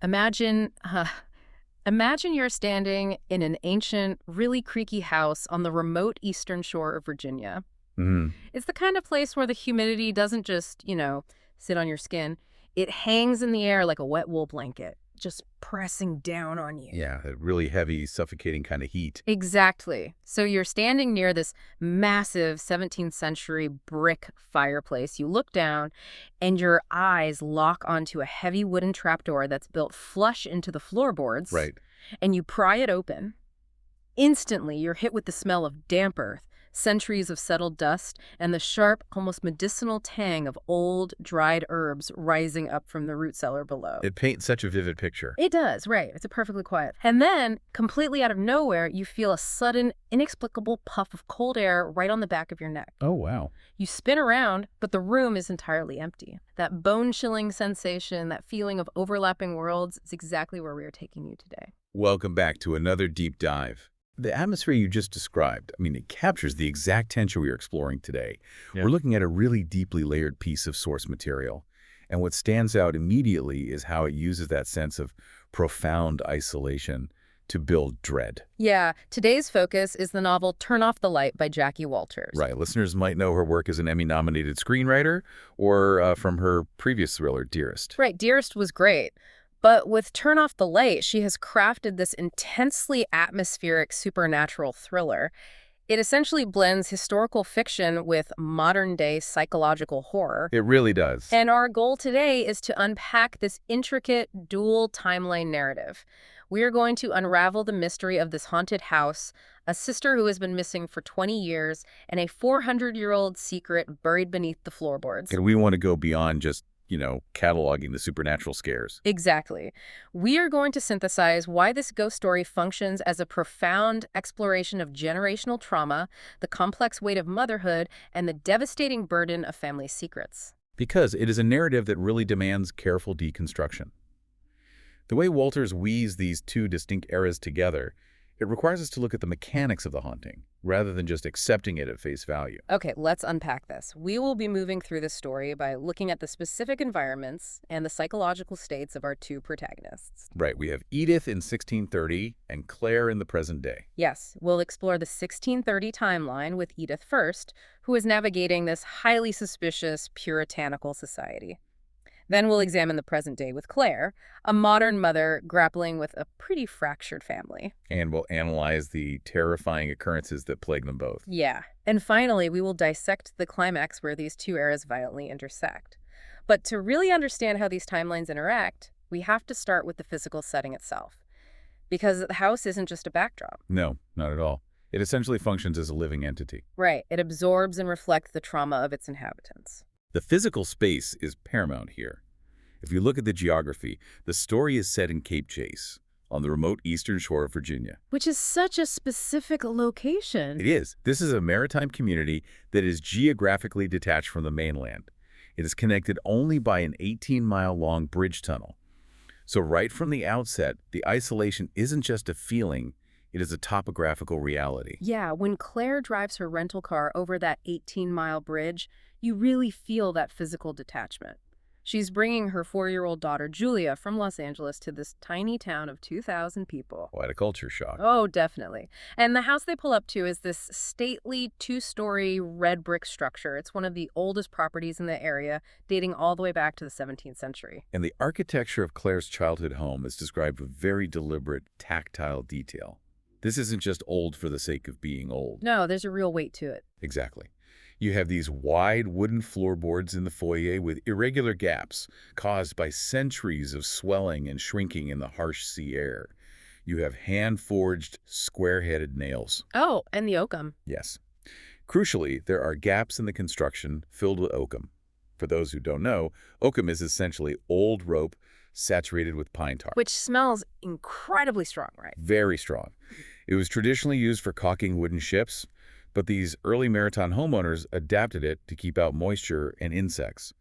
Imagine, imagine you're standing in an ancient, really creaky house on the remote eastern shore of Virginia. Hmm. It's the kind of place where the humidity doesn't just, sit on your skin. It hangs in the air like a wet wool blanket, just pressing down on you. Yeah, a really heavy, suffocating kind of heat. Exactly. So you're standing near this massive 17th century brick fireplace. You look down and your eyes lock onto a heavy wooden trapdoor that's built flush into the floorboards, Right. and you pry it open. Instantly, you're hit with the smell of damp earth, centuries of settled dust, and the sharp, almost medicinal tang of old, dried herbs rising up from the root cellar below. It paints such a vivid picture. It does, right. It's a perfectly quiet. And then, completely out of nowhere, you feel a sudden, inexplicable puff of cold air right on the back of your neck. Oh, wow. You spin around, but the room is entirely empty. That bone-chilling sensation, that feeling of overlapping worlds is exactly where we are taking you today. Welcome back to another deep dive. The atmosphere you just described, it captures the exact tension we are exploring today. Yeah. We're looking at a really deeply layered piece of source material. And what stands out immediately is how it uses that sense of profound isolation to build dread. Yeah, today's focus is the novel Turn Off the Light by Jacquie Walters. Right. Listeners might know her work as an Emmy-nominated screenwriter or from her previous thriller, Dearest. Right, Dearest was great. But with Turn Off the Light, she has crafted this intensely atmospheric supernatural thriller. It essentially blends historical fiction with modern-day psychological horror. It really does. And our goal today is to unpack this intricate dual timeline narrative. We are going to unravel the mystery of this haunted house, a sister who has been missing for 20 years, and a 400-year-old secret buried beneath the floorboards. And we want to go beyond just cataloging the supernatural scares. Exactly. We are going to synthesize why this ghost story functions as a profound exploration of generational trauma, the complex weight of motherhood, and the devastating burden of family secrets. Because it is a narrative that really demands careful deconstruction. The way Walters weaves these two distinct eras together, it requires us to look at the mechanics of the haunting, rather than just accepting it at face value. Okay, let's unpack this. We will be moving through this story by looking at the specific environments and the psychological states of our two protagonists. Right, we have Edith in 1630 and Claire in the present day. Yes, we'll explore the 1630 timeline with Edith first, who is navigating this highly suspicious, puritanical society. Then we'll examine the present day with Claire, a modern mother grappling with a pretty fractured family. And we'll analyze the terrifying occurrences that plague them both. Yeah. And finally, we will dissect the climax where these two eras violently intersect. But to really understand how these timelines interact, we have to start with the physical setting itself. Because the house isn't just a backdrop. No, not at all. It essentially functions as a living entity. Right. It absorbs and reflects the trauma of its inhabitants. The physical space is paramount here. If you look at the geography, the story is set in Cape Chase, on the remote eastern shore of Virginia. Which is such a specific location. It is. This is a maritime community that is geographically detached from the mainland. It is connected only by an 18-mile-long bridge tunnel. So right from the outset, the isolation isn't just a feeling, it is a topographical reality. Yeah, when Claire drives her rental car over that 18-mile bridge, you really feel that physical detachment. She's bringing her 4-year-old daughter, Julia, from Los Angeles to this tiny town of 2,000 people. Quite a culture shock. Oh, definitely. And the house they pull up to is this stately 2-story red brick structure. It's one of the oldest properties in the area, dating all the way back to the 17th century. And the architecture of Claire's childhood home is described with very deliberate, tactile detail. This isn't just old for the sake of being old. No, there's a real weight to it. Exactly. You have these wide wooden floorboards in the foyer with irregular gaps caused by centuries of swelling and shrinking in the harsh sea air. You have hand-forged, square-headed nails. Oh, and the oakum. Yes. Crucially, there are gaps in the construction filled with oakum. For those who don't know, oakum is essentially old rope saturated with pine tar. Which smells incredibly strong, right? Very strong. It was traditionally used for caulking wooden ships, but these early maritime homeowners adapted it to keep out moisture and insects.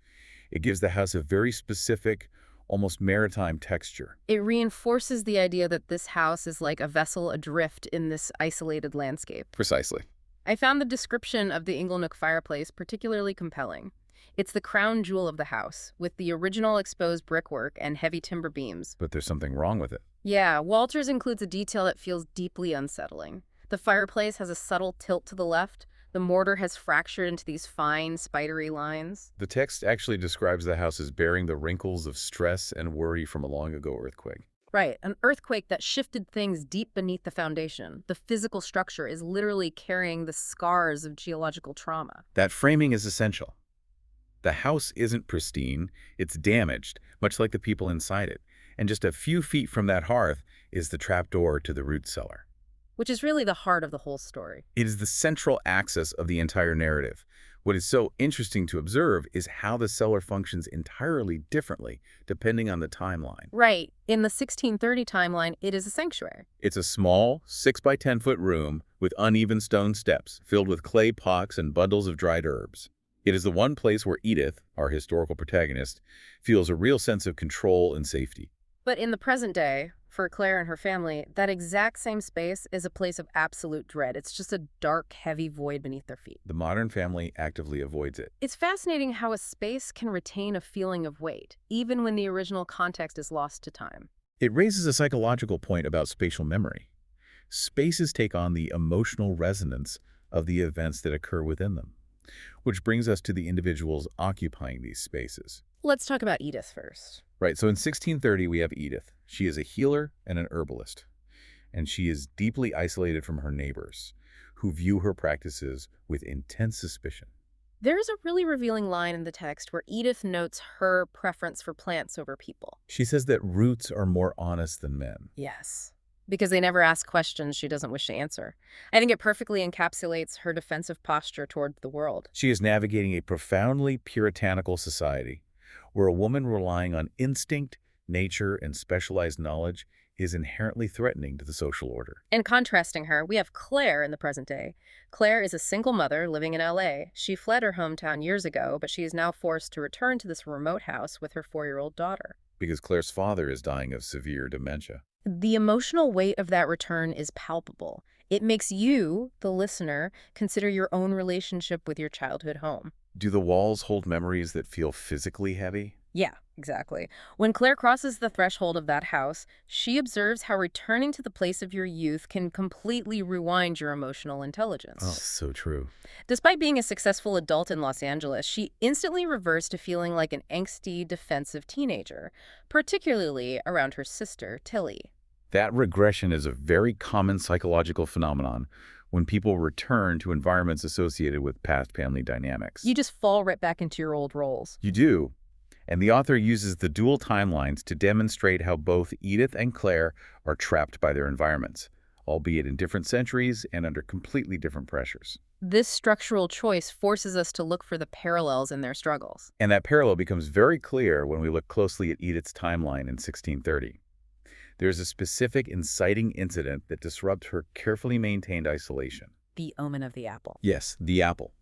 It gives the house a very specific, almost maritime texture. It reinforces the idea that this house is like a vessel adrift in this isolated landscape. Precisely. I found the description of the Inglenook fireplace particularly compelling. It's the crown jewel of the house, with the original exposed brickwork and heavy timber beams. But there's something wrong with it. Yeah, Walters includes a detail that feels deeply unsettling. The fireplace has a subtle tilt to the left. The mortar has fractured into these fine, spidery lines. The text actually describes the house as bearing the wrinkles of stress and worry from a long-ago earthquake. Right, an earthquake that shifted things deep beneath the foundation. The physical structure is literally carrying the scars of geological trauma. That framing is essential. The house isn't pristine, it's damaged, much like the people inside it. And just a few feet from that hearth is the trapdoor to the root cellar. Which is really the heart of the whole story. It is the central axis of the entire narrative. What is so interesting to observe is how the cellar functions entirely differently depending on the timeline. Right. In the 1630 timeline, it is a sanctuary. It's a small, 6 by 10-foot room with uneven stone steps filled with clay pots and bundles of dried herbs. It is the one place where Edith, our historical protagonist, feels a real sense of control and safety. But in the present day, for Claire and her family, that exact same space is a place of absolute dread. It's just a dark, heavy void beneath their feet. The modern family actively avoids it. It's fascinating how a space can retain a feeling of weight, even when the original context is lost to time. It raises a psychological point about spatial memory. Spaces take on the emotional resonance of the events that occur within them, which brings us to the individuals occupying these spaces. Let's talk about Edith first. Right, so in 1630 we have Edith. She is a healer and an herbalist, and she is deeply isolated from her neighbors, who view her practices with intense suspicion. There's a really revealing line in the text where Edith notes her preference for plants over people. She says that roots are more honest than men. Yes, because they never ask questions she doesn't wish to answer. I think it perfectly encapsulates her defensive posture toward the world. She is navigating a profoundly puritanical society, where a woman relying on instinct, nature, and specialized knowledge is inherently threatening to the social order. And contrasting her, we have Claire in the present day. Claire is a single mother living in LA. She fled her hometown years ago, but she is now forced to return to this remote house with her 4-year-old daughter. Because Claire's father is dying of severe dementia. The emotional weight of that return is palpable. It makes you, the listener, consider your own relationship with your childhood home. Do the walls hold memories that feel physically heavy? Yeah, exactly. When Claire crosses the threshold of that house, she observes how returning to the place of your youth can completely rewind your emotional intelligence. Oh, so true. Despite being a successful adult in Los Angeles, she instantly reverts to feeling like an angsty, defensive teenager, particularly around her sister, Tilly. That regression is a very common psychological phenomenon when people return to environments associated with past family dynamics. You just fall right back into your old roles. You do. And the author uses the dual timelines to demonstrate how both Edith and Claire are trapped by their environments, albeit in different centuries and under completely different pressures. This structural choice forces us to look for the parallels in their struggles. And that parallel becomes very clear when we look closely at Edith's timeline in 1630. There's a specific inciting incident that disrupts her carefully maintained isolation. The omen of the apple. Yes, the apple.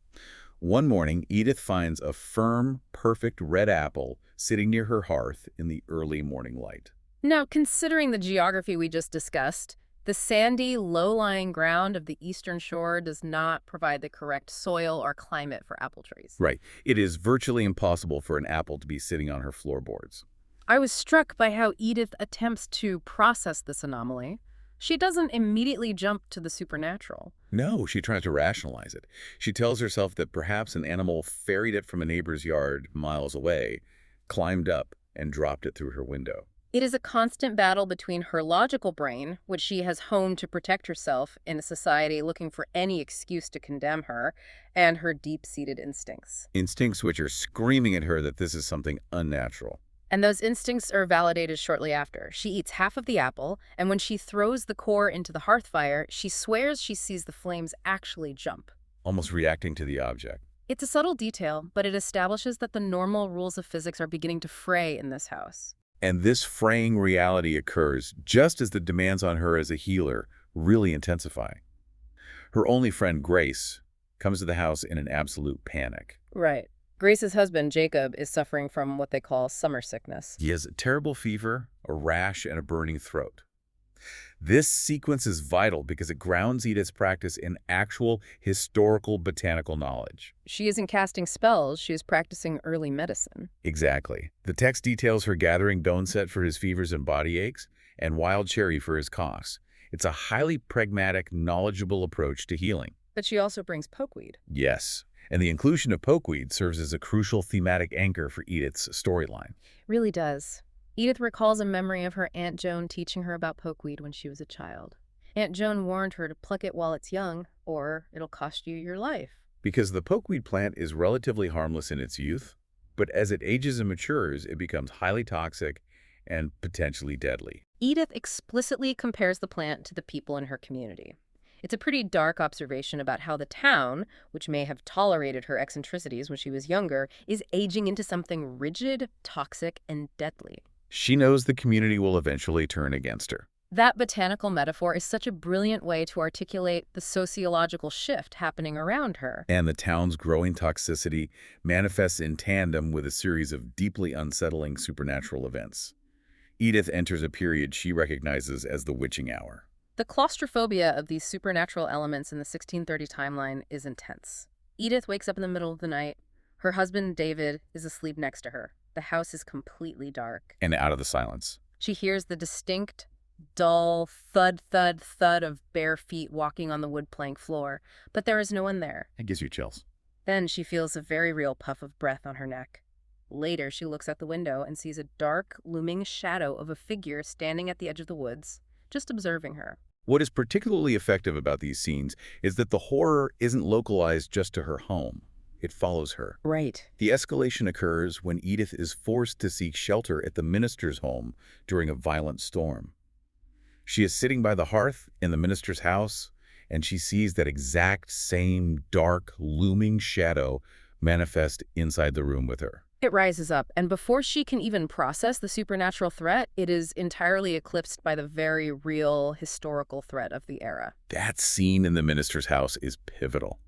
One morning, Edith finds a firm, perfect red apple sitting near her hearth in the early morning light. Now, considering the geography we just discussed, the sandy, low-lying ground of the eastern shore does not provide the correct soil or climate for apple trees. Right. It is virtually impossible for an apple to be sitting on her floorboards. I was struck by how Edith attempts to process this anomaly. She doesn't immediately jump to the supernatural. No, she tries to rationalize it. She tells herself that perhaps an animal ferried it from a neighbor's yard miles away, climbed up, and dropped it through her window. It is a constant battle between her logical brain, which she has honed to protect herself in a society looking for any excuse to condemn her, and her deep-seated instincts. Instincts which are screaming at her that this is something unnatural. And those instincts are validated shortly after. She eats half of the apple, and when she throws the core into the hearth fire, she swears she sees the flames actually jump. Almost reacting to the object. It's a subtle detail, but it establishes that the normal rules of physics are beginning to fray in this house. And this fraying reality occurs just as the demands on her as a healer really intensify. Her only friend, Grace, comes to the house in an absolute panic. Right. Grace's husband, Jacob, is suffering from what they call summer sickness. He has a terrible fever, a rash, and a burning throat. This sequence is vital because it grounds Edith's practice in actual historical botanical knowledge. She isn't casting spells, she is practicing early medicine. Exactly. The text details her gathering Doneset for his fevers and body aches, and wild cherry for his coughs. It's a highly pragmatic, knowledgeable approach to healing. But she also brings pokeweed. Yes, and the inclusion of pokeweed serves as a crucial thematic anchor for Edith's storyline. Really does. Edith recalls a memory of her Aunt Joan teaching her about pokeweed when she was a child. Aunt Joan warned her to pluck it while it's young, or it'll cost you your life. Because the pokeweed plant is relatively harmless in its youth, but as it ages and matures, it becomes highly toxic and potentially deadly. Edith explicitly compares the plant to the people in her community. It's a pretty dark observation about how the town, which may have tolerated her eccentricities when she was younger, is aging into something rigid, toxic, and deadly. She knows the community will eventually turn against her. That botanical metaphor is such a brilliant way to articulate the sociological shift happening around her. And the town's growing toxicity manifests in tandem with a series of deeply unsettling supernatural events. Edith enters a period she recognizes as the witching hour. The claustrophobia of these supernatural elements in the 1630 timeline is intense. Edith wakes up in the middle of the night. Her husband, David, is asleep next to her. The house is completely dark. And out of the silence, She hears the distinct, dull thud, thud, thud of bare feet walking on the wood plank floor, but there is no one there. it gives you chills. Then she feels a very real puff of breath on her neck. Later, she looks out the window and sees a dark, looming shadow of a figure standing at the edge of the woods, just observing her. What is particularly effective about these scenes is that the horror isn't localized just to her home. It follows her. Right. The escalation occurs when Edith is forced to seek shelter at the minister's home during a violent storm. She is sitting by the hearth in the minister's house, and she sees that exact same dark, looming shadow manifest inside the room with her. It rises up, and before she can even process the supernatural threat, it is entirely eclipsed by the very real historical threat of the era. That scene in the minister's house is pivotal.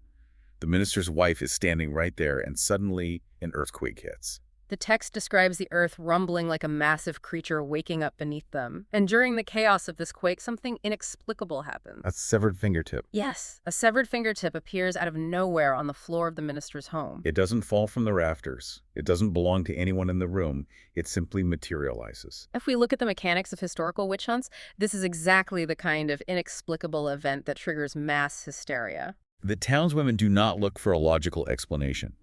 The minister's wife is standing right there, and suddenly an earthquake hits. The text describes the earth rumbling like a massive creature waking up beneath them. And during the chaos of this quake, something inexplicable happens. A severed fingertip. Yes, a severed fingertip appears out of nowhere on the floor of the minister's home. It doesn't fall from the rafters. It doesn't belong to anyone in the room. It simply materializes. If we look at the mechanics of historical witch hunts, this is exactly the kind of inexplicable event that triggers mass hysteria. The townswomen do not look for a logical explanation.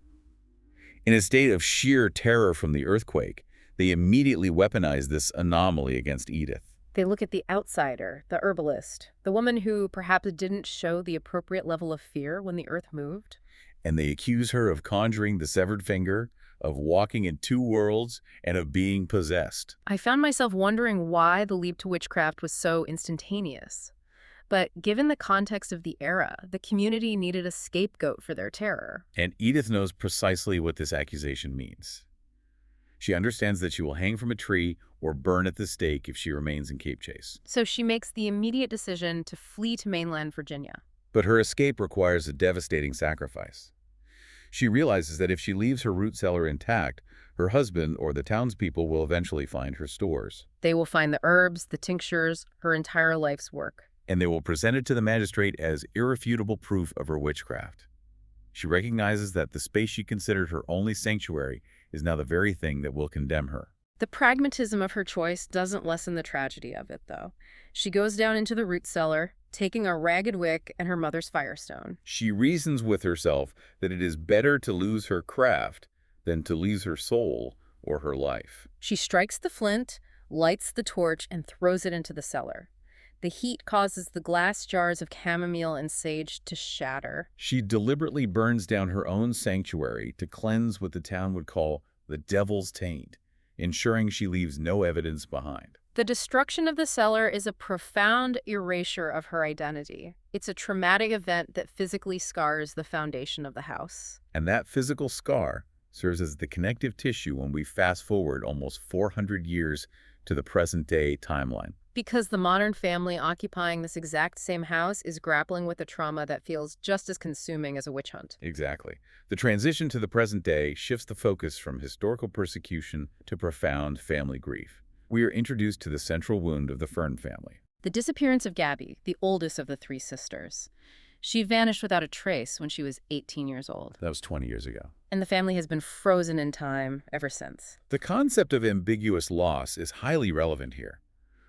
In a state of sheer terror from the earthquake, they immediately weaponize this anomaly against Edith. They look at the outsider, the herbalist, the woman who perhaps didn't show the appropriate level of fear when the earth moved. And they accuse her of conjuring the severed finger, of walking in two worlds, and of being possessed. I found myself wondering why the leap to witchcraft was so instantaneous. But given the context of the era, the community needed a scapegoat for their terror. And Edith knows precisely what this accusation means. She understands that she will hang from a tree or burn at the stake if she remains in Cape Chase. So she makes the immediate decision to flee to mainland Virginia. But her escape requires a devastating sacrifice. She realizes that if she leaves her root cellar intact, her husband or the townspeople will eventually find her stores. They will find the herbs, the tinctures, her entire life's work. And they will present it to the magistrate as irrefutable proof of her witchcraft. She recognizes that the space she considered her only sanctuary is now the very thing that will condemn her. The pragmatism of her choice doesn't lessen the tragedy of it, though. She goes down into the root cellar, taking a ragged wick and her mother's firestone. She reasons with herself that it is better to lose her craft than to lose her soul or her life. She strikes the flint, lights the torch, and throws it into the cellar. The heat causes the glass jars of chamomile and sage to shatter. She deliberately burns down her own sanctuary to cleanse what the town would call the devil's taint, ensuring she leaves no evidence behind. The destruction of the cellar is a profound erasure of her identity. It's a traumatic event that physically scars the foundation of the house. And that physical scar serves as the connective tissue when we fast forward almost 400 years to the present-day timeline. Because the modern family occupying this exact same house is grappling with a trauma that feels just as consuming as a witch hunt. Exactly. The transition to the present day shifts the focus from historical persecution to profound family grief. We are introduced to the central wound of the Fern family. The disappearance of Gabby, the oldest of the three sisters. She vanished without a trace when she was 18 years old, That was 20 years ago. and the family has been frozen in time ever since. The concept of ambiguous loss is highly relevant here.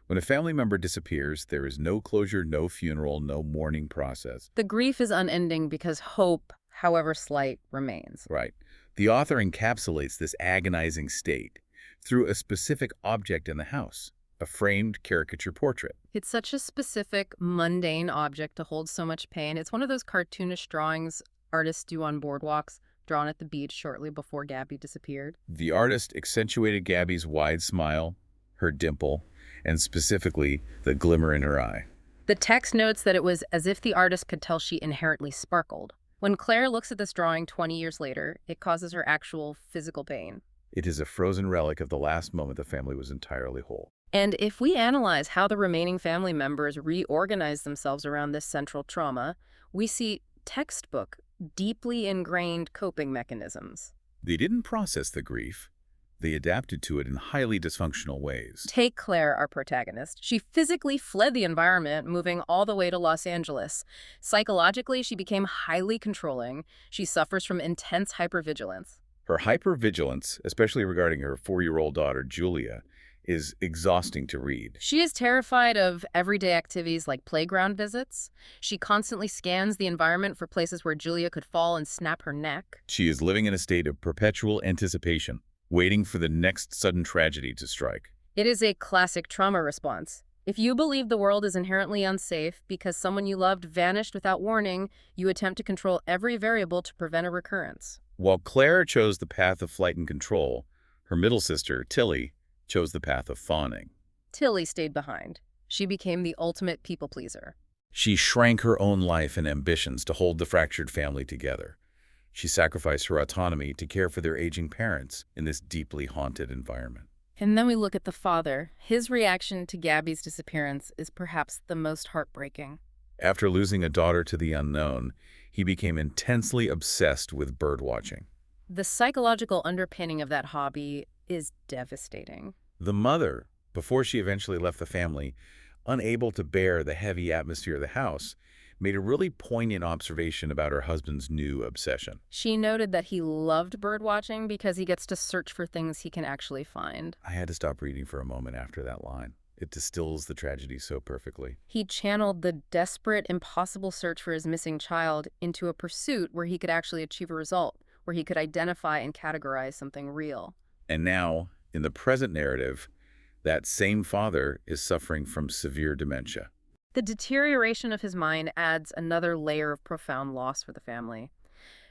When a family member disappears, there is no closure, no funeral, no mourning process. The grief is unending because hope, however slight, remains. Right. The author encapsulates this agonizing state through a specific object in the house, a framed caricature portrait. It's such a specific, mundane object to hold so much pain. It's one of those cartoonish drawings artists do on boardwalks, drawn at the beach shortly before Gabby disappeared. The artist accentuated Gabby's wide smile, her dimple, and specifically the glimmer in her eye. The text notes that it was as if the artist could tell she inherently sparkled. When Claire looks at this drawing 20 years later, it causes her actual physical pain. It is a frozen relic of the last moment the family was entirely whole. And if we analyze how the remaining family members reorganize themselves around this central trauma, we see textbook, deeply ingrained coping mechanisms. They didn't process the grief. They adapted to it in highly dysfunctional ways. Take Claire, our protagonist. She physically fled the environment, moving all the way to Los Angeles. Psychologically, she became highly controlling. She suffers from intense hypervigilance. Her hypervigilance, especially regarding her 4-year-old daughter, Julia, is exhausting to read. She is terrified of everyday activities like playground visits. She constantly scans the environment for places where Julia could fall and snap her neck. She is living in a state of perpetual anticipation, waiting for the next sudden tragedy to strike. It is a classic trauma response. If you believe the world is inherently unsafe because someone you loved vanished without warning, you attempt to control every variable to prevent a recurrence. While Claire chose the path of flight and control, her middle sister, Tilly, chose the path of fawning. Tilly stayed behind. She became the ultimate people pleaser. She shrank her own life and ambitions to hold the fractured family together. She sacrificed her autonomy to care for their aging parents in this deeply haunted environment. And then we look at the father. His reaction to Gabby's disappearance is perhaps the most heartbreaking. After losing a daughter to the unknown, he became intensely obsessed with birdwatching. The psychological underpinning of that hobby is devastating. The mother, before she eventually left the family, unable to bear the heavy atmosphere of the house, made a really poignant observation about her husband's new obsession. She noted that he loved birdwatching because he gets to search for things he can actually find. I had to stop reading for a moment after that line. It distills the tragedy so perfectly. He channeled the desperate, impossible search for his missing child into a pursuit where he could actually achieve a result, where he could identify and categorize something real. And now, in the present narrative, that same father is suffering from severe dementia. The deterioration of his mind adds another layer of profound loss for the family.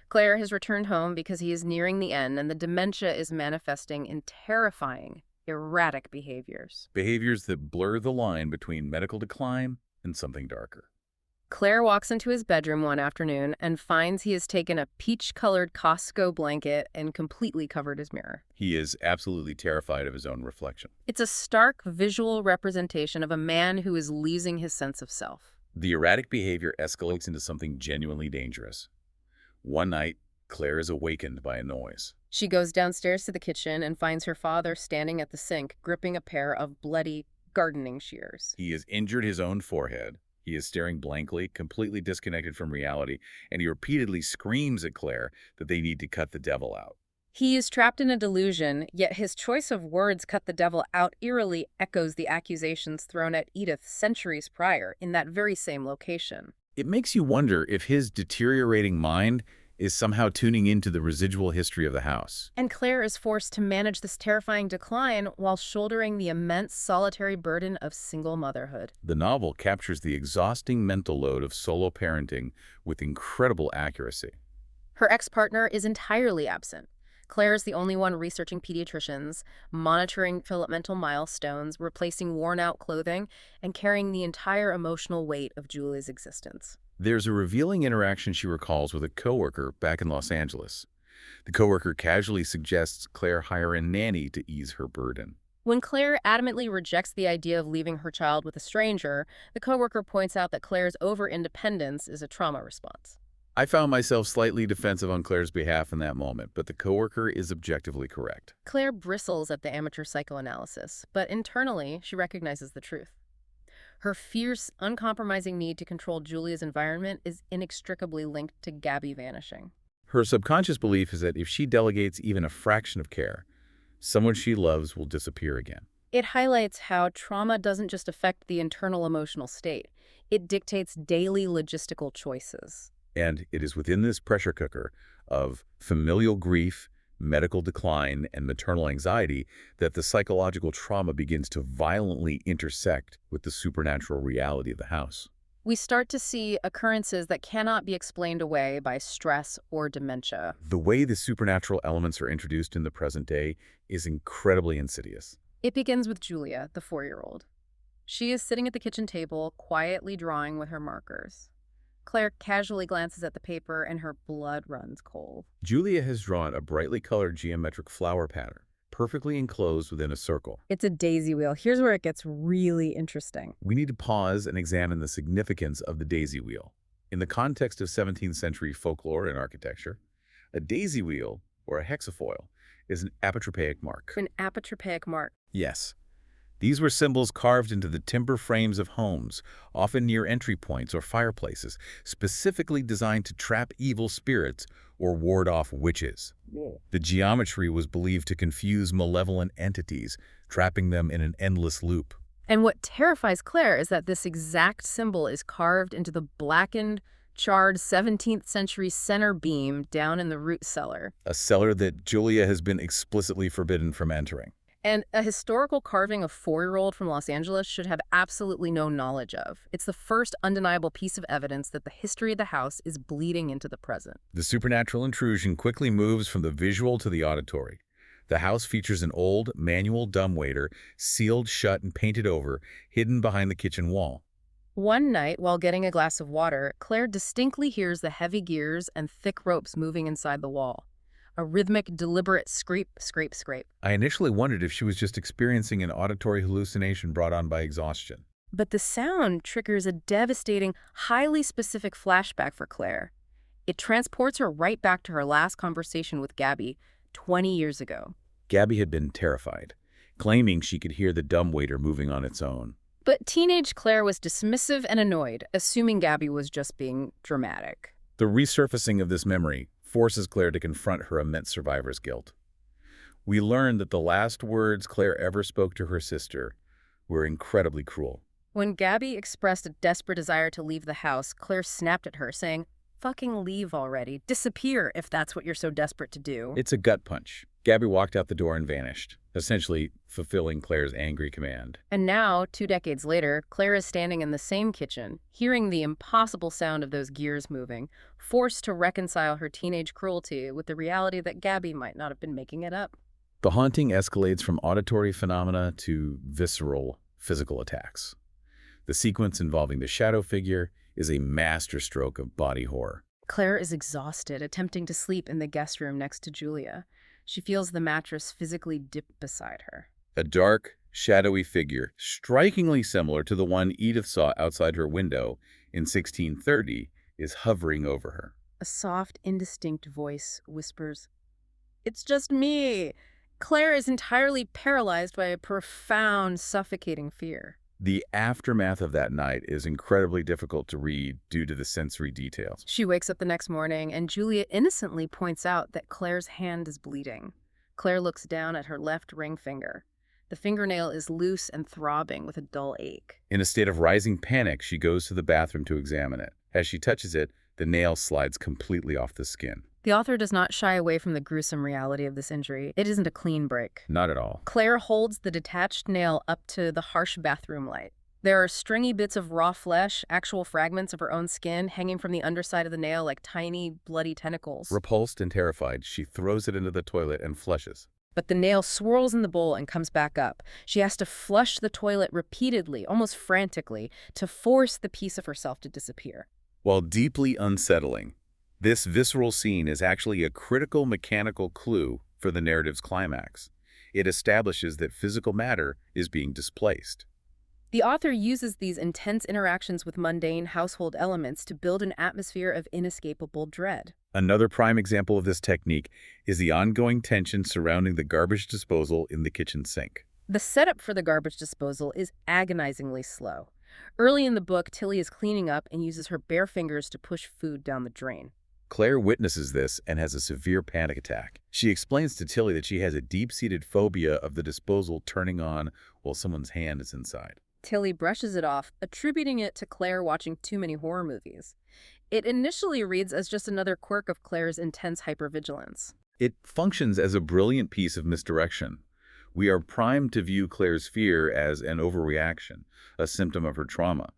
Claire has returned home because he is nearing the end, and the dementia is manifesting in terrifying, erratic behaviors. Behaviors that blur the line between medical decline and something darker. Claire walks into his bedroom one afternoon and finds he has taken a peach-colored Costco blanket and completely covered his mirror. He is absolutely terrified of his own reflection. It's a stark visual representation of a man who is losing his sense of self. The erratic behavior escalates into something genuinely dangerous. One night, Claire is awakened by a noise. She goes downstairs to the kitchen and finds her father standing at the sink, gripping a pair of bloody gardening shears. He has injured his own forehead. He is staring blankly, completely disconnected from reality, and he repeatedly screams at Claire that they need to cut the devil out. He is trapped in a delusion, yet his choice of words, "cut the devil out," eerily echoes the accusations thrown at Edith centuries prior in that very same location. It makes you wonder if his deteriorating mind is somehow tuning into the residual history of the house. And Claire is forced to manage this terrifying decline while shouldering the immense solitary burden of single motherhood. The novel captures the exhausting mental load of solo parenting with incredible accuracy. Her ex-partner is entirely absent. Claire is the only one researching pediatricians, monitoring developmental milestones, replacing worn-out clothing, and carrying the entire emotional weight of Julia's existence. There's a revealing interaction she recalls with a coworker back in Los Angeles. The coworker casually suggests Claire hire a nanny to ease her burden. When Claire adamantly rejects the idea of leaving her child with a stranger, the coworker points out that Claire's over-independence is a trauma response. I found myself slightly defensive on Claire's behalf in that moment, but the coworker is objectively correct. Claire bristles at the amateur psychoanalysis, but internally, she recognizes the truth. Her fierce, uncompromising need to control Julia's environment is inextricably linked to Gabby vanishing. Her subconscious belief is that if she delegates even a fraction of care, someone she loves will disappear again. It highlights how trauma doesn't just affect the internal emotional state. It dictates daily logistical choices. And it is within this pressure cooker of familial grief, medical decline, and maternal anxiety that the psychological trauma begins to violently intersect with the supernatural reality of the house. We start to see occurrences that cannot be explained away by stress or dementia. The way the supernatural elements are introduced in the present day is incredibly insidious. It begins with Julia, the 4-year-old. She is sitting at the kitchen table, quietly drawing with her markers. Claire casually glances at the paper and her blood runs cold. Julia has drawn a brightly colored geometric flower pattern, perfectly enclosed within a circle. It's a daisy wheel. Here's where it gets really interesting. We need to pause and examine the significance of the daisy wheel. In the context of 17th century folklore and architecture, a daisy wheel, or a hexafoil, is an apotropaic mark. An apotropaic mark. Yes. These were symbols carved into the timber frames of homes, often near entry points or fireplaces, specifically designed to trap evil spirits or ward off witches. The geometry was believed to confuse malevolent entities, trapping them in an endless loop. And what terrifies Claire is that this exact symbol is carved into the blackened, charred 17th century center beam down in the root cellar. A cellar that Julia has been explicitly forbidden from entering. And a historical carving of 4-year-old from Los Angeles should have absolutely no knowledge of. It's the first undeniable piece of evidence that the history of the house is bleeding into the present. The supernatural intrusion quickly moves from the visual to the auditory. The house features an old, manual dumbwaiter, sealed shut and painted over, hidden behind the kitchen wall. One night, while getting a glass of water, Claire distinctly hears the heavy gears and thick ropes moving inside the wall. A rhythmic, deliberate scrape, scrape, scrape. I initially wondered if she was just experiencing an auditory hallucination brought on by exhaustion. But the sound triggers a devastating, highly specific flashback for Claire. It transports her right back to her last conversation with Gabby 20 years ago. Gabby had been terrified, claiming she could hear the dumbwaiter moving on its own. But teenage Claire was dismissive and annoyed, assuming Gabby was just being dramatic. The resurfacing of this memory forces Claire to confront her immense survivor's guilt. We learn that the last words Claire ever spoke to her sister were incredibly cruel. When Gabby expressed a desperate desire to leave the house, Claire snapped at her, saying, "Fucking leave already. Disappear if that's what you're so desperate to do." It's a gut punch. Gabby walked out the door and vanished, essentially fulfilling Claire's angry command. And now, 2 decades later, Claire is standing in the same kitchen, hearing the impossible sound of those gears moving, forced to reconcile her teenage cruelty with the reality that Gabby might not have been making it up. The haunting escalates from auditory phenomena to visceral physical attacks. The sequence involving the shadow figure is a masterstroke of body horror. Claire is exhausted, attempting to sleep in the guest room next to Julia. She feels the mattress physically dip beside her. A dark, shadowy figure, strikingly similar to the one Edith saw outside her window in 1630, is hovering over her. A soft, indistinct voice whispers, "It's just me." Claire is entirely paralyzed by a profound, suffocating fear. The aftermath of that night is incredibly difficult to read due to the sensory details. She wakes up the next morning, and Julia innocently points out that Claire's hand is bleeding. Claire looks down at her left ring finger. The fingernail is loose and throbbing with a dull ache. In a state of rising panic, she goes to the bathroom to examine it. As she touches it, the nail slides completely off the skin. The author does not shy away from the gruesome reality of this injury. It isn't a clean break. Not at all. Claire holds the detached nail up to the harsh bathroom light. There are stringy bits of raw flesh, actual fragments of her own skin, hanging from the underside of the nail like tiny, bloody tentacles. Repulsed and terrified, she throws it into the toilet and flushes. But the nail swirls in the bowl and comes back up. She has to flush the toilet repeatedly, almost frantically, to force the piece of herself to disappear. While deeply unsettling, this visceral scene is actually a critical mechanical clue for the narrative's climax. It establishes that physical matter is being displaced. The author uses these intense interactions with mundane household elements to build an atmosphere of inescapable dread. Another prime example of this technique is the ongoing tension surrounding the garbage disposal in the kitchen sink. The setup for the garbage disposal is agonizingly slow. Early in the book, Tilly is cleaning up and uses her bare fingers to push food down the drain. Claire witnesses this and has a severe panic attack. She explains to Tilly that she has a deep-seated phobia of the disposal turning on while someone's hand is inside. Tilly brushes it off, attributing it to Claire watching too many horror movies. It initially reads as just another quirk of Claire's intense hypervigilance. It functions as a brilliant piece of misdirection. We are primed to view Claire's fear as an overreaction, a symptom of her trauma,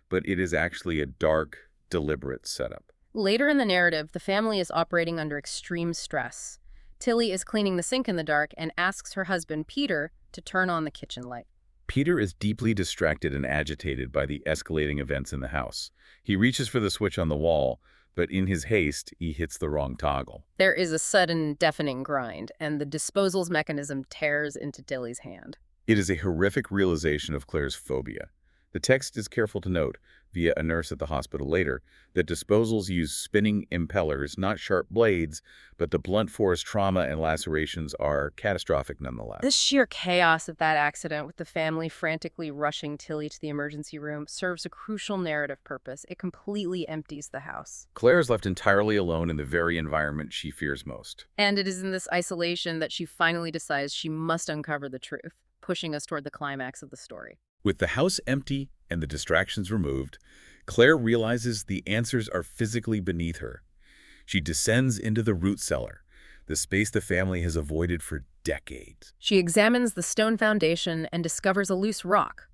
but it is actually a dark, deliberate setup. Later in the narrative, the family is operating under extreme stress. Tilly is cleaning the sink in the dark and asks her husband, Peter, to turn on the kitchen light. Peter is deeply distracted and agitated by the escalating events in the house. He reaches for the switch on the wall, but in his haste, he hits the wrong toggle. There is a sudden, deafening grind, and the disposal's mechanism tears into Tilly's hand. It is a horrific realization of Claire's phobia. The text is careful to note, via a nurse at the hospital later, that disposals use spinning impellers, not sharp blades, but the blunt force trauma and lacerations are catastrophic nonetheless. The sheer chaos of that accident, with the family frantically rushing Tilly to the emergency room, serves a crucial narrative purpose. It completely empties the house. Claire is left entirely alone in the very environment she fears most. And it is in this isolation that she finally decides she must uncover the truth, pushing us toward the climax of the story. With the house empty and the distractions removed, Claire realizes the answers are physically beneath her. She descends into the root cellar, the space the family has avoided for decades. She examines the stone foundation and discovers a loose rock.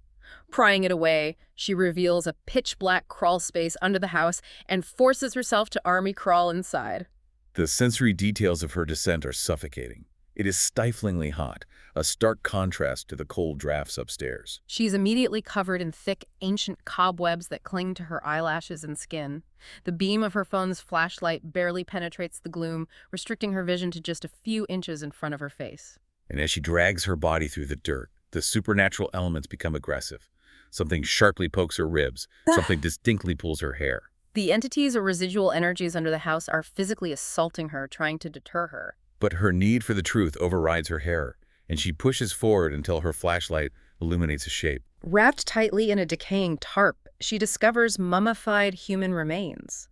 Prying it away, she reveals a pitch-black crawl space under the house and forces herself to army crawl inside. The sensory details of her descent are suffocating. It is stiflingly hot, a stark contrast to the cold drafts upstairs. She's immediately covered in thick, ancient cobwebs that cling to her eyelashes and skin. The beam of her phone's flashlight barely penetrates the gloom, restricting her vision to just a few inches in front of her face. And as she drags her body through the dirt, the supernatural elements become aggressive. Something sharply pokes her ribs, something distinctly pulls her hair. The entities or residual energies under the house are physically assaulting her, trying to deter her. But her need for the truth overrides her terror, and she pushes forward until her flashlight illuminates a shape. Wrapped tightly in a decaying tarp, she discovers mummified human remains.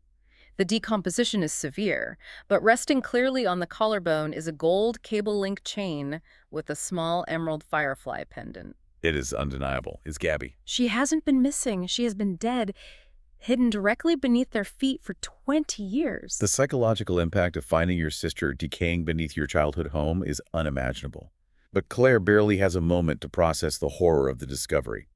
The decomposition is severe, but resting clearly on the collarbone is a gold cable-link chain with a small emerald firefly pendant. It is undeniable. It's Gabby. She hasn't been missing. She has been dead, hidden directly beneath their feet for 20 years. The psychological impact of finding your sister decaying beneath your childhood home is unimaginable. But Claire barely has a moment to process the horror of the discovery.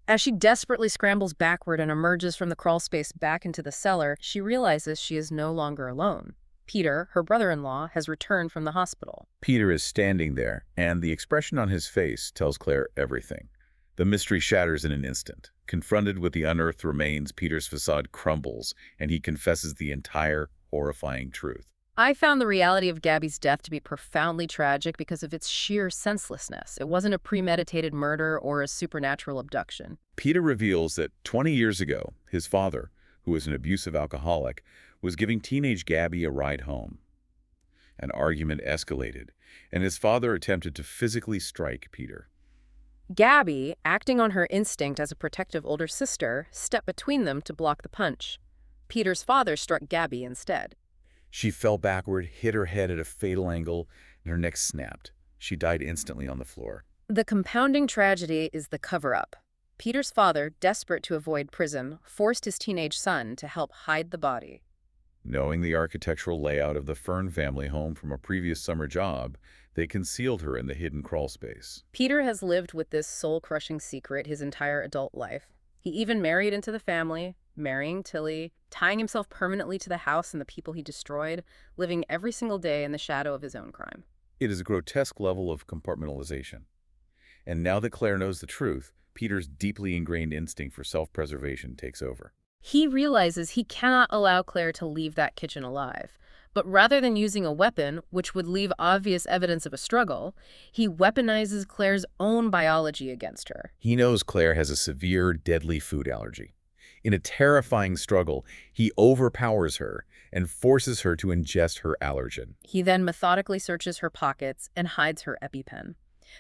As she desperately scrambles backward and emerges from the crawl space back into the cellar, she realizes she is no longer alone. Peter, her brother-in-law, has returned from the hospital. Peter is standing there, and the expression on his face tells Claire everything. The mystery shatters in an instant. Confronted with the unearthed remains, Peter's facade crumbles, and he confesses the entire horrifying truth. I found the reality of Gabby's death to be profoundly tragic because of its sheer senselessness. It wasn't a premeditated murder or a supernatural abduction. Peter reveals that 20 years ago, his father, who was an abusive alcoholic, was giving teenage Gabby a ride home. An argument escalated, and his father attempted to physically strike Peter. Gabby, acting on her instinct as a protective older sister, stepped between them to block the punch. Peter's father struck Gabby instead. She fell backward, hit her head at a fatal angle, and her neck snapped. She died instantly on the floor. The compounding tragedy is the cover-up. Peter's father, desperate to avoid prison, forced his teenage son to help hide the body. Knowing the architectural layout of the Fern family home from a previous summer job, they concealed her in the hidden crawl space. Peter has lived with this soul-crushing secret his entire adult life. He even married into the family, marrying Tilly, tying himself permanently to the house and the people he destroyed, living every single day in the shadow of his own crime. It is a grotesque level of compartmentalization. And now that Claire knows the truth, Peter's deeply ingrained instinct for self-preservation takes over. He realizes he cannot allow Claire to leave that kitchen alive. But rather than using a weapon, which would leave obvious evidence of a struggle, he weaponizes Claire's own biology against her. He knows Claire has a severe, deadly food allergy. In a terrifying struggle, he overpowers her and forces her to ingest her allergen. He then methodically searches her pockets and hides her EpiPen.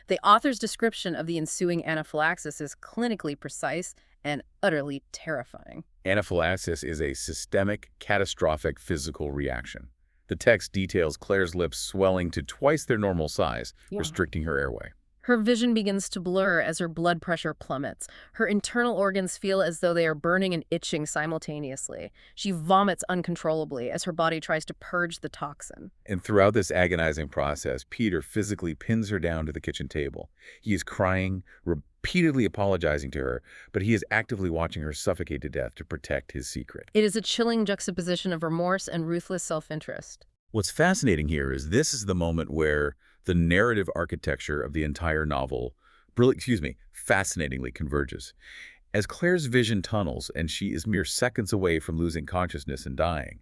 The author's description of the ensuing anaphylaxis is clinically precise and utterly terrifying. Anaphylaxis is a systemic, catastrophic physical reaction. The text details Claire's lips swelling to twice their normal size, restricting her airway. Her vision begins to blur as her blood pressure plummets. Her internal organs feel as though they are burning and itching simultaneously. She vomits uncontrollably as her body tries to purge the toxin. And throughout this agonizing process, Peter physically pins her down to the kitchen table. He is crying, repeatedly apologizing to her, but he is actively watching her suffocate to death to protect his secret. It is a chilling juxtaposition of remorse and ruthless self-interest. What's fascinating here is this is the moment where the narrative architecture of the entire novel, fascinatingly converges. As Claire's vision tunnels and she is mere seconds away from losing consciousness and dying,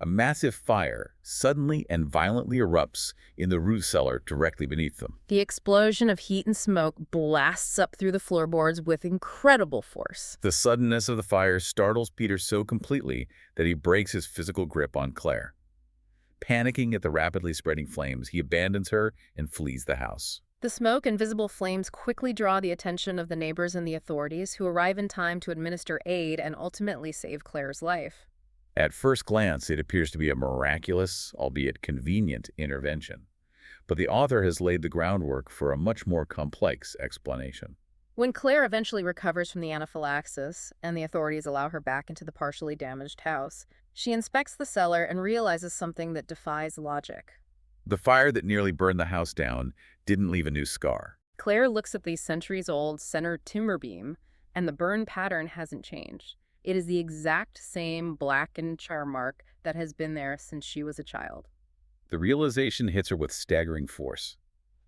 a massive fire suddenly and violently erupts in the root cellar directly beneath them. The explosion of heat and smoke blasts up through the floorboards with incredible force. The suddenness of the fire startles Peter so completely that he breaks his physical grip on Claire. Panicking at the rapidly spreading flames, he abandons her and flees the house. The smoke and visible flames quickly draw the attention of the neighbors and the authorities, who arrive in time to administer aid and ultimately save Claire's life. At first glance, it appears to be a miraculous, albeit convenient, intervention. But the author has laid the groundwork for a much more complex explanation. When Claire eventually recovers from the anaphylaxis and the authorities allow her back into the partially damaged house, she inspects the cellar and realizes something that defies logic. The fire that nearly burned the house down didn't leave a new scar. Claire looks at the centuries-old center timber beam, and the burn pattern hasn't changed. It is the exact same blackened char mark that has been there since she was a child. The realization hits her with staggering force.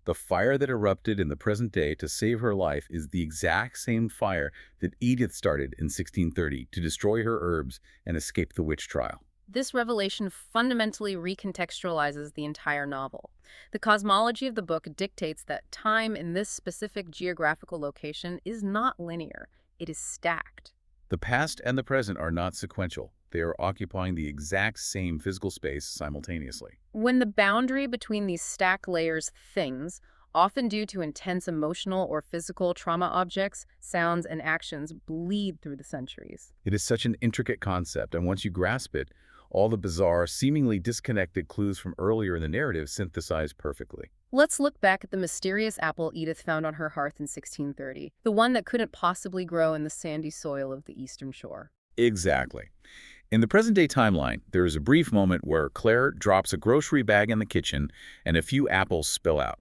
The fire that erupted in the present day to save her life is the exact same fire that Edith started in 1630 to destroy her herbs and escape the witch trial. This revelation fundamentally recontextualizes the entire novel. The cosmology of the book dictates that time in this specific geographical location is not linear. It is stacked. The past and the present are not sequential. They are occupying the exact same physical space simultaneously. When the boundary between these stacked layers thins, often due to intense emotional or physical trauma, objects, sounds, and actions bleed through the centuries. It is such an intricate concept, and once you grasp it, all the bizarre, seemingly disconnected clues from earlier in the narrative synthesize perfectly. Let's look back at the mysterious apple Edith found on her hearth in 1630, the one that couldn't possibly grow in the sandy soil of the Eastern Shore. Exactly. In the present-day timeline, there is a brief moment where Claire drops a grocery bag in the kitchen and a few apples spill out.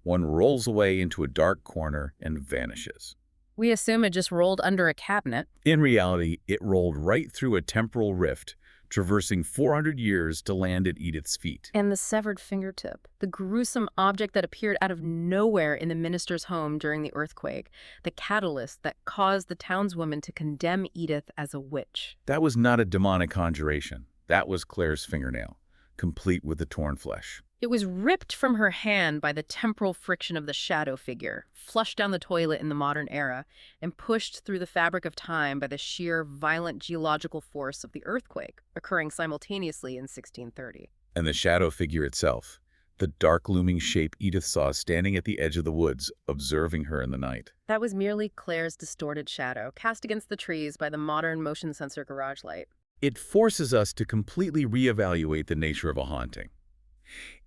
One rolls away into a dark corner and vanishes. We assume it just rolled under a cabinet. In reality, it rolled right through a temporal rift, traversing 400 years to land at Edith's feet. And the severed fingertip, the gruesome object that appeared out of nowhere in the minister's home during the earthquake, the catalyst that caused the townswoman to condemn Edith as a witch. That was not a demonic conjuration. That was Claire's fingernail, complete with the torn flesh. It was ripped from her hand by the temporal friction of the shadow figure, flushed down the toilet in the modern era, and pushed through the fabric of time by the sheer, violent geological force of the earthquake, occurring simultaneously in 1630. And the shadow figure itself, the dark looming shape Edith saw standing at the edge of the woods, observing her in the night. That was merely Claire's distorted shadow, cast against the trees by the modern motion sensor garage light. It forces us to completely reevaluate the nature of a haunting.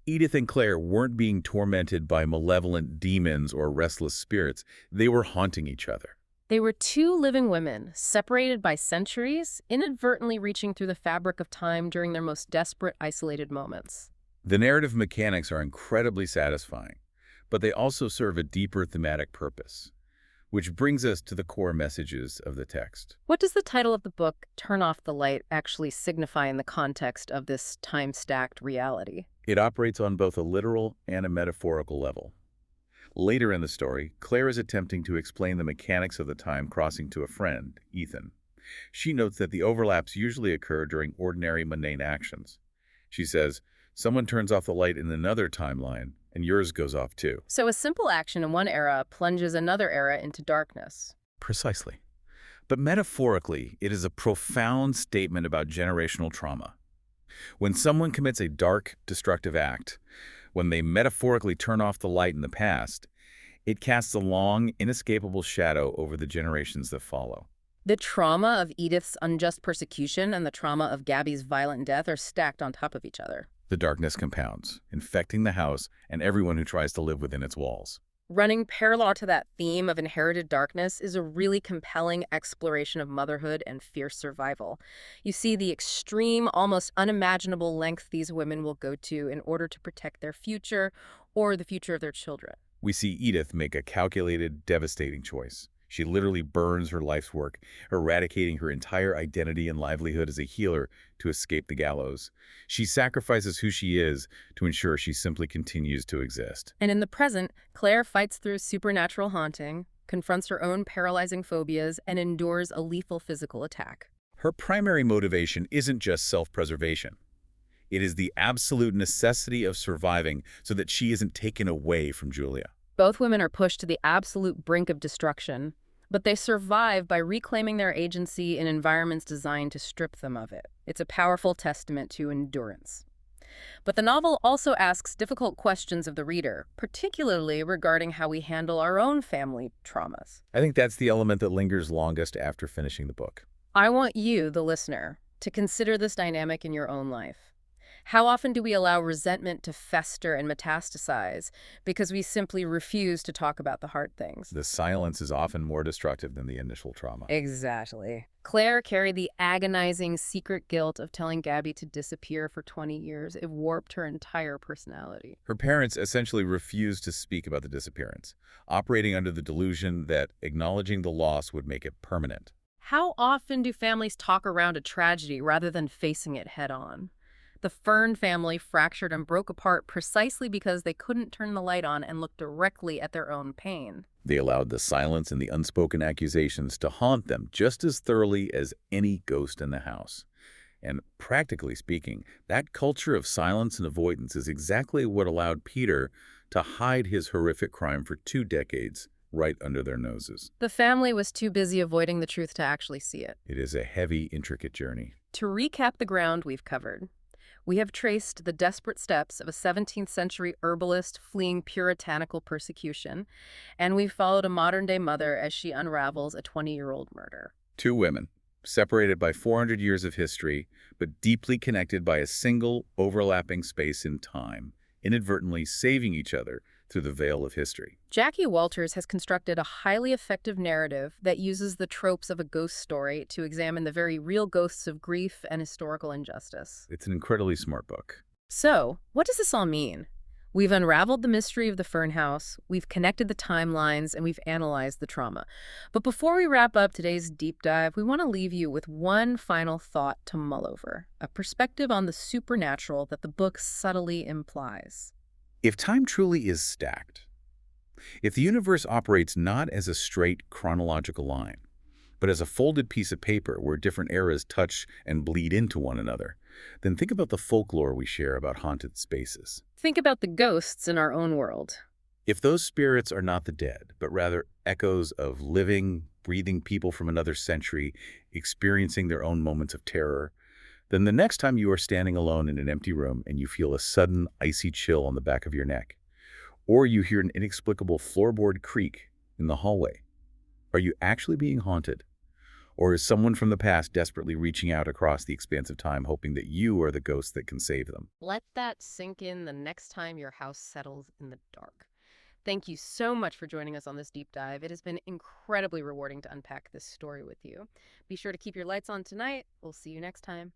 Edith and Claire weren't being tormented by malevolent demons or restless spirits. They were haunting each other. They were two living women, separated by centuries, inadvertently reaching through the fabric of time during their most desperate, isolated moments. The narrative mechanics are incredibly satisfying, but they also serve a deeper thematic purpose, which brings us to the core messages of the text. What does the title of the book, Turn Off the Light, actually signify in the context of this time-stacked reality? It operates on both a literal and a metaphorical level. Later in the story, Claire is attempting to explain the mechanics of the time crossing to a friend, Ethan. She notes that the overlaps usually occur during ordinary mundane actions. She says, someone turns off the light in another timeline, and yours goes off too. So a simple action in one era plunges another era into darkness. Precisely. But metaphorically, it is a profound statement about generational trauma. When someone commits a dark, destructive act, when they metaphorically turn off the light in the past, it casts a long, inescapable shadow over the generations that follow. The trauma of Edith's unjust persecution and the trauma of Gabby's violent death are stacked on top of each other. The darkness compounds, infecting the house and everyone who tries to live within its walls. Running parallel to that theme of inherited darkness is a really compelling exploration of motherhood and fierce survival. You see the extreme, almost unimaginable length these women will go to in order to protect their future or the future of their children. We see Edith make a calculated, devastating choice. She literally burns her life's work, eradicating her entire identity and livelihood as a healer to escape the gallows. She sacrifices who she is to ensure she simply continues to exist. And in the present, Claire fights through supernatural haunting, confronts her own paralyzing phobias, and endures a lethal physical attack. Her primary motivation isn't just self-preservation. It is the absolute necessity of surviving so that she isn't taken away from Julia. Both women are pushed to the absolute brink of destruction, but they survive by reclaiming their agency in environments designed to strip them of it. It's a powerful testament to endurance. But the novel also asks difficult questions of the reader, particularly regarding how we handle our own family traumas. I think that's the element that lingers longest after finishing the book. I want you, the listener, to consider this dynamic in your own life. How often do we allow resentment to fester and metastasize because we simply refuse to talk about the hard things? The silence is often more destructive than the initial trauma. Exactly. Claire carried the agonizing secret guilt of telling Gabby to disappear for 20 years. It warped her entire personality. Her parents essentially refused to speak about the disappearance, operating under the delusion that acknowledging the loss would make it permanent. How often do families talk around a tragedy rather than facing it head on? The Fern family fractured and broke apart precisely because they couldn't turn the light on and look directly at their own pain. They allowed the silence and the unspoken accusations to haunt them just as thoroughly as any ghost in the house. And practically speaking, that culture of silence and avoidance is exactly what allowed Peter to hide his horrific crime for 2 decades right under their noses. The family was too busy avoiding the truth to actually see it. It is a heavy, intricate journey. To recap the ground we've covered, we have traced the desperate steps of a 17th century herbalist fleeing puritanical persecution, and we've followed a modern-day mother as she unravels a 20-year-old murder. 2 women, separated by 400 years of history, but deeply connected by a single, overlapping space in time, inadvertently saving each other through the veil of history. Jacquie Walters has constructed a highly effective narrative that uses the tropes of a ghost story to examine the very real ghosts of grief and historical injustice. It's an incredibly smart book. So, what does this all mean? We've unraveled the mystery of the Fern House, we've connected the timelines, and we've analyzed the trauma. But before we wrap up today's deep dive, we want to leave you with one final thought to mull over, a perspective on the supernatural that the book subtly implies. If time truly is stacked, if the universe operates not as a straight chronological line, but as a folded piece of paper where different eras touch and bleed into one another, then think about the folklore we share about haunted spaces. Think about the ghosts in our own world. If those spirits are not the dead, but rather echoes of living, breathing people from another century experiencing their own moments of terror, then the next time you are standing alone in an empty room and you feel a sudden icy chill on the back of your neck, or you hear an inexplicable floorboard creak in the hallway, are you actually being haunted? Or is someone from the past desperately reaching out across the expanse of time hoping that you are the ghost that can save them? Let that sink in the next time your house settles in the dark. Thank you so much for joining us on this deep dive. It has been incredibly rewarding to unpack this story with you. Be sure to keep your lights on tonight. We'll see you next time.